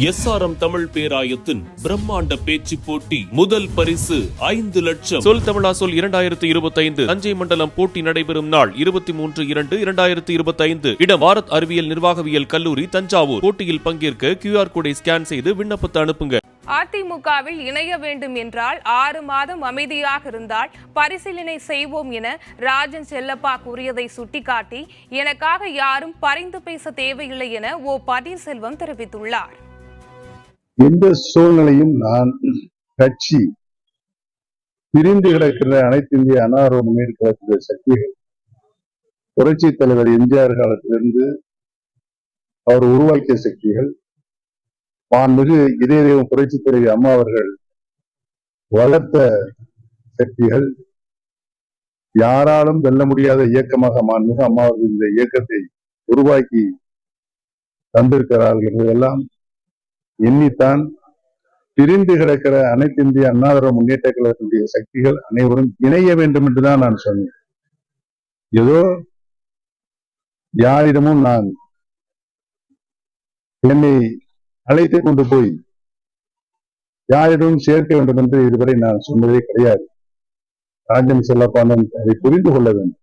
SRM Tamil பேராயத்தின் பிரம்மாண்ட பேச்சு போட்டி முதல் பரிசு 5 லட்சம். சொல் தமிழா சொல் 2025 தஞ்சை மண்டலம் போட்டி நடைபெறும் நாள் 23/2/2025. இடம் பாரத் அறிவியல் நிர்வாகவியல் கல்லூரி தஞ்சாவூர். போட்டியில் பங்கேற்க QR கோடை ஸ்கேன் செய்து விண்ணப்பத்தை அனுப்புங்க. அதிமுகவில் இணைய வேண்டும் என்றால் 6 மாதம் அமைதியாக இருந்தால் பரிசீலனை செய்வோம் என ராஜன் செல்லப்பா கூறியதை சுட்டிக்காட்டி எனக்காக யாரும் பரிந்து பேச தேவையில்லை என ஓ பன்னீர்செல்வம் தெரிவித்துள்ளார். எந்த சூழ்நிலையும் நான் கட்சி பிரிந்து கிடக்கிற அனைத்து இந்திய அண்ணா முன்னேற்ற கழக சக்திகள் புரட்சி தலைவர் எம்ஜிஆர் காலத்திலிருந்து அவர் உருவாக்கிய சக்திகள், மாண்புமிகு இதய தெய்வம் புரட்சி தலைவி அம்மா அவர்கள் வளர்த்த சக்திகள், யாராலும் வெல்ல முடியாத இயக்கமாக மாண்புமிகு அம்மா அவர்கள் இந்த இயக்கத்தை உருவாக்கி தந்திருக்கிறார்கள் என்பதெல்லாம் எண்ணித்தான் பிரிந்து கிடக்கிற அனைத்து இந்திய அண்ணா முன்னேற்ற கழகத்தினுடைய சக்திகள் அனைவரும் இணைய வேண்டும் என்றுதான் நான் சொன்னேன். ஏதோ யாரிடமும் நான் என்னை அழைத்து கொண்டு போய் யாரிடமும் சேர்க்க வேண்டும் என்று இதுவரை நான் சொன்னதே கிடையாது. ராஜன் செல்லப்பாண்டன் அதை புரிந்து கொள்ள வேண்டும்.